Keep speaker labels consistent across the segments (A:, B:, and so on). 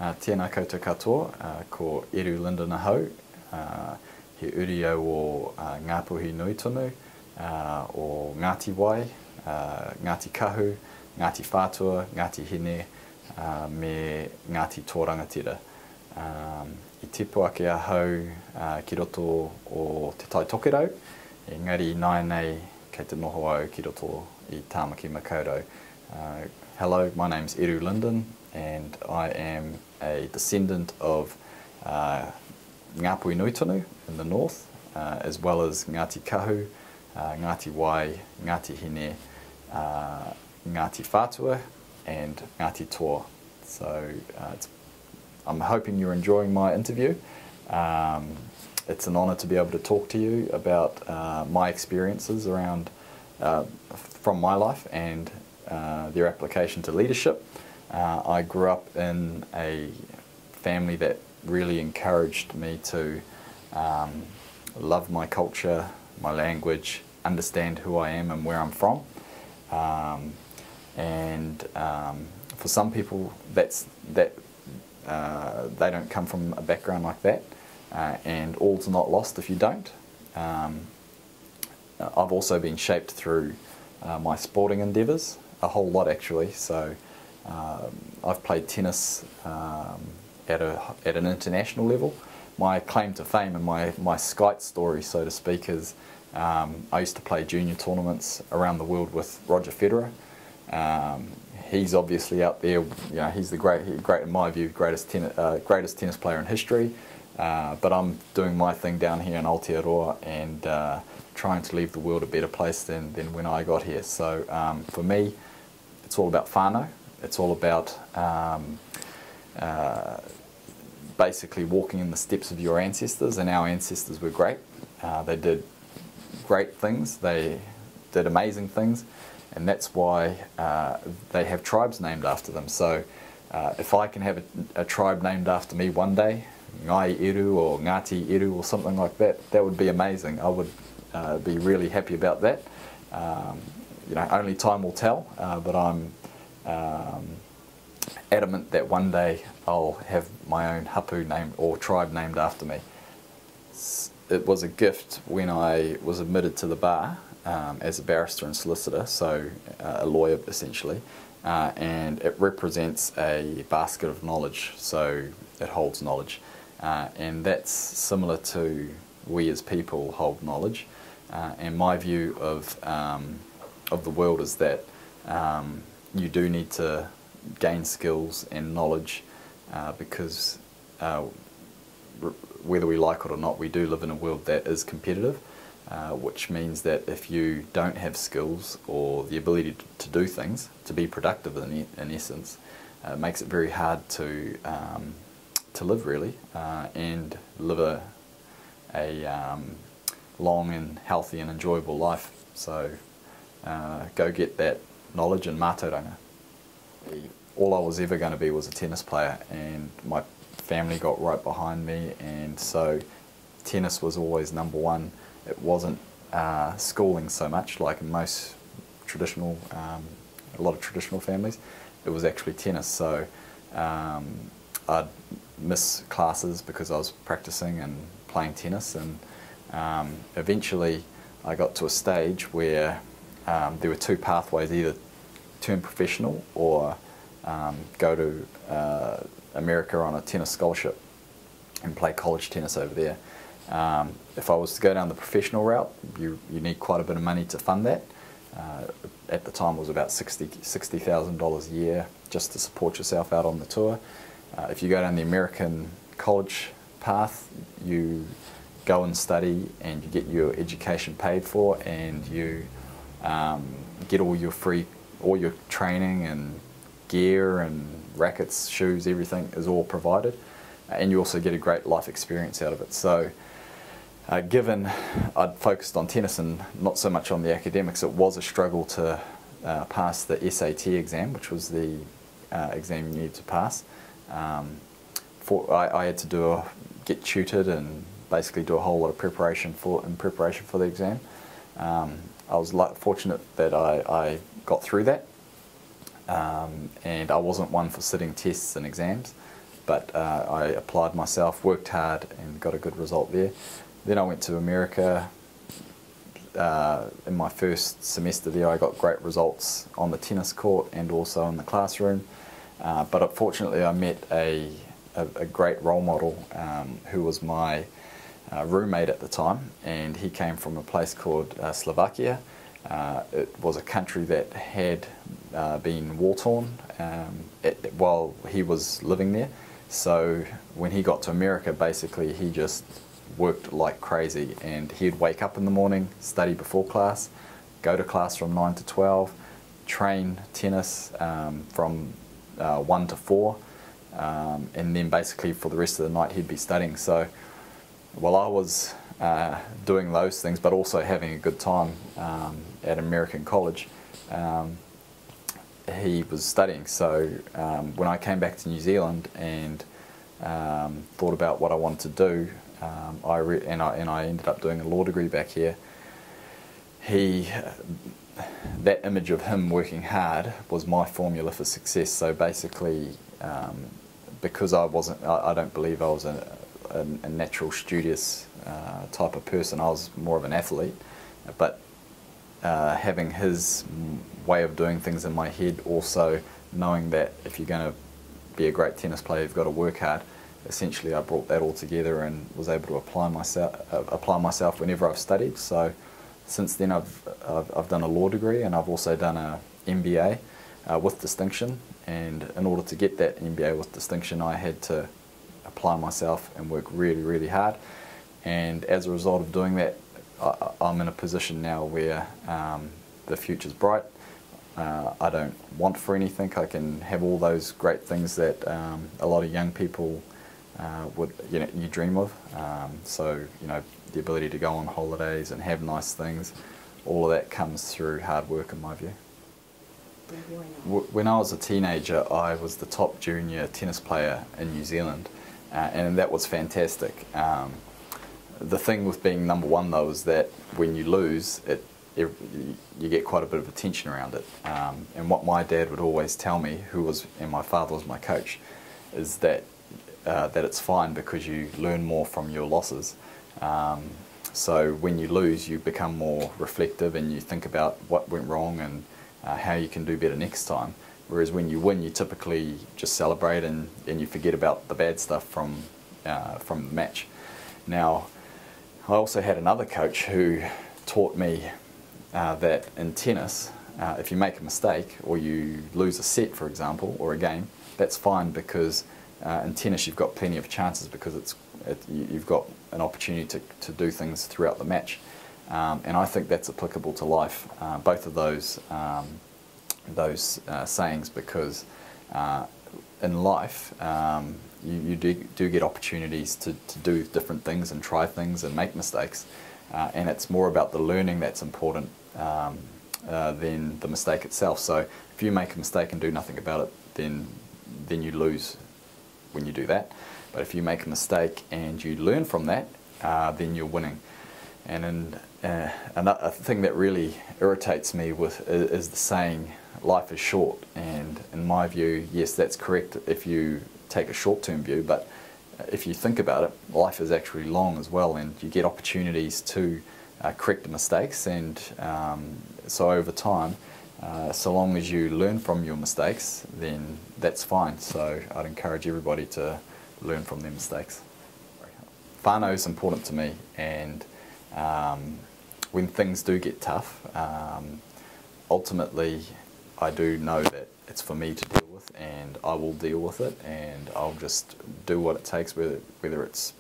A: Tēnā koutou katoa, ko Eru Linda Nahau, he urio o Ngāpuhi Nui Tonu, o Ngāti Wai, Ngāti Kahu, Ngāti Whātua, Ngāti Hine, me Ngāti Tōrangatira. I tipu ake ahau ki roto o te tai tokerau, engari nai nei kei te noho au ki roto I Tāmaki Makaurau. Hello, my name's Eru Linden, and I am a descendant of Ngāpuhi Nui Tonu in the north, as well as Ngāti Kahu, Ngāti Wai, Ngāti Hine, Ngāti Whātua, and Ngāti Toa. So I'm hoping you're enjoying my interview. It's an honour to be able to talk to you about my experiences around from my life and their application to leadership. I grew up in a family that really encouraged me to love my culture, my language, understand who I am and where I'm from. For some people, they don't come from a background like that, and all's not lost if you don't. I've also been shaped through my sporting endeavours, a whole lot actually. So I've played tennis at an international level. My claim to fame and my skite story, so to speak, is I used to play junior tournaments around the world with Roger Federer. He's obviously out there. He's the great in my view, greatest tennis player in history. But I'm doing my thing down here in Aotearoa and trying to leave the world a better place than when I got here. So for me, it's all about whānau. It's all about basically walking in the steps of your ancestors, and our ancestors were great. They did great things. They did amazing things. And that's why they have tribes named after them. So if I can have a tribe named after me one day, Ngai Eru or Ngāti Eru or something like that, that would be amazing. I would be really happy about that. Only time will tell, but I'm adamant that one day I'll have my own hapu named or tribe named after me. It was a gift when I was admitted to the bar as a barrister and solicitor, so a lawyer essentially, and it represents a basket of knowledge, so it holds knowledge, and that's similar to we as people hold knowledge, and my view of the world is that you do need to gain skills and knowledge because whether we like it or not, we do live in a world that is competitive. Which means that if you don't have skills or the ability to do things, to be productive in essence, it makes it very hard to live really and live a long and healthy and enjoyable life. So go get that knowledge and mātauranga. All I was ever going to be was a tennis player, and my family got right behind me, and so tennis was always number one. It wasn't schooling so much, like in most traditional, a lot of traditional families. It was actually tennis. So I'd miss classes because I was practicing and playing tennis, and eventually I got to a stage where there were two pathways: either turn professional or go to America on a tennis scholarship and play college tennis over there. If I was to go down the professional route, you need quite a bit of money to fund that. At the time it was about $60,000 a year just to support yourself out on the tour. If you go down the American college path, you go and study and you get your education paid for, and you get all your training and gear and rackets, shoes, everything is all provided, and you also get a great life experience out of it. So given I'd focused on tennis and not so much on the academics, it was a struggle to pass the SAT exam, which was the exam you needed to pass. I had to get tutored and basically do a whole lot of preparation for the exam. I was fortunate that I got through that, and I wasn't one for sitting tests and exams. but I applied myself, worked hard, and got a good result there. Then I went to America. In my first semester there, I got great results on the tennis court and also in the classroom. But unfortunately, I met a great role model who was my roommate at the time, and he came from a place called Slovakia. It was a country that had been war-torn while he was living there. So when he got to America, basically he just worked like crazy, and he'd wake up in the morning, study before class, go to class from 9 to 12, train tennis from 1 to 4, and then basically for the rest of the night he'd be studying. So while I was doing those things, but also having a good time at American college, he was studying. So when I came back to New Zealand and thought about what I wanted to do, I ended up doing a law degree back here. That image of him working hard was my formula for success. So basically, because I don't believe I was a natural studious type of person. I was more of an athlete, but having his way of doing things in my head, also knowing that if you're going to be a great tennis player, you've got to work hard. Essentially, I brought that all together and was able to apply myself whenever I've studied. So since then, I've done a law degree, and I've also done a MBA with distinction. And in order to get that MBA with distinction, I had to apply myself and work really, really hard. And as a result of doing that, I'm in a position now where the future's bright. I don't want for anything. I can have all those great things that a lot of young people you dream of. So the ability to go on holidays and have nice things, all of that comes through hard work, in my view. When I was a teenager, I was the top junior tennis player in New Zealand, and that was fantastic. The thing with being number one, though, is that when you lose, you get quite a bit of attention around it. And what my dad would always tell me, and my father was my coach, is that it's fine because you learn more from your losses. So when you lose, you become more reflective and you think about what went wrong and how you can do better next time. Whereas when you win, you typically just celebrate and you forget about the bad stuff from the match. Now, I also had another coach who taught me that in tennis, if you make a mistake or you lose a set, for example, or a game, that's fine, because in tennis you've got plenty of chances, because you've got an opportunity to do things throughout the match. And I think that's applicable to life, both of those sayings, because in life you do get opportunities to do different things and try things and make mistakes, and it's more about the learning that's important than the mistake itself. So if you make a mistake and do nothing about it, then you lose when you do that. But if you make a mistake and you learn from that, then you're winning. And another thing that really irritates me is the saying, life is short. And in my view, yes, that's correct if you take a short-term view, but if you think about it, life is actually long as well, and you get opportunities to correct the mistakes. And so over time, so long as you learn from your mistakes, then that's fine. So I'd encourage everybody to learn from their mistakes. Whānau is important to me, and when things do get tough, ultimately I do know that it's for me to deal with, and I will deal with it, and I'll just do what it takes, whether it's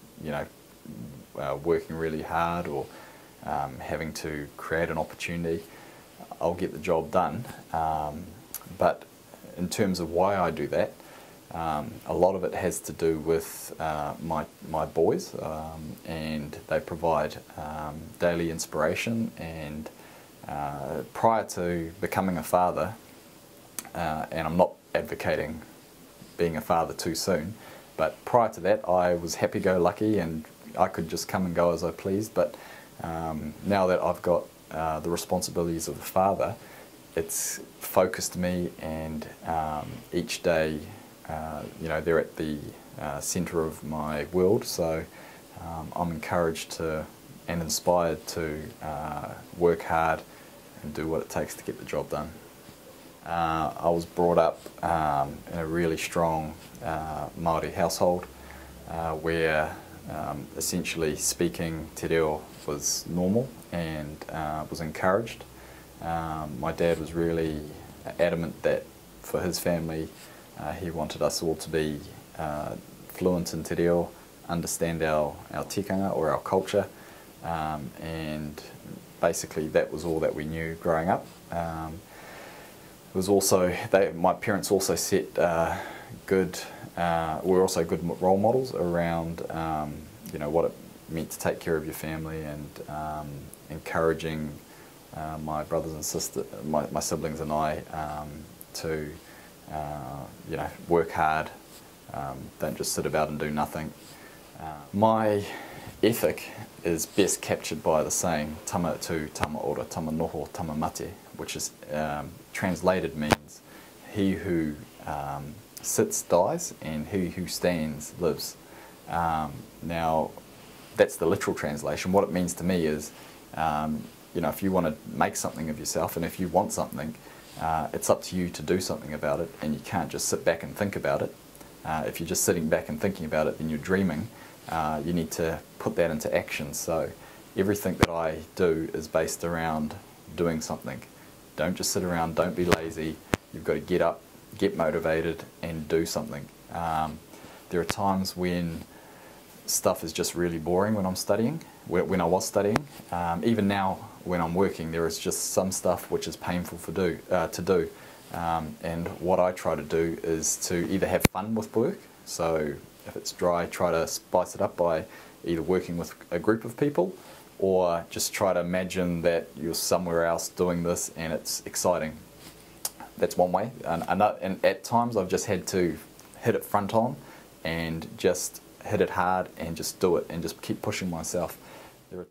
A: working really hard or having to create an opportunity. I'll get the job done. But in terms of why I do that, a lot of it has to do with my boys, and they provide daily inspiration. And prior to becoming a father, and I'm not advocating being a father too soon, but prior to that I was happy-go-lucky and I could just come and go as I pleased. But now that I've got the responsibilities of a father, it's focused me, and each day they're at the centre of my world, so I'm encouraged to and inspired to work hard and do what it takes to get the job done. I was brought up in a really strong Māori household where essentially speaking te reo was normal and was encouraged. My dad was really adamant that for his family he wanted us all to be fluent in te reo, understand our tikanga or our culture, and basically that was all that we knew growing up. It was also, my parents also set were also good role models around what it meant to take care of your family, and encouraging my brothers and sisters, my siblings and I, to work hard, don't just sit about and do nothing. My ethic is best captured by the saying tama tu, tama ora, tama noho, tama mate, which is translated means he who sits dies and he who stands lives. Now that's the literal translation. What it means to me is if you want to make something of yourself and if you want something, it's up to you to do something about it, and you can't just sit back and think about it. If you're just sitting back and thinking about it, then you're dreaming. You need to put that into action. So everything that I do is based around doing something. Don't just sit around, don't be lazy. You've got to get up, get motivated and do something. There are times when stuff is just really boring when I'm studying, when I was studying. Even now when I'm working, there is just some stuff which is painful to do. And what I try to do is to either have fun with work, so if it's dry, try to spice it up by either working with a group of people or just try to imagine that you're somewhere else doing this and it's exciting. That's one way. And at times I've just had to hit it front on and just hit it hard and just do it and just keep pushing myself.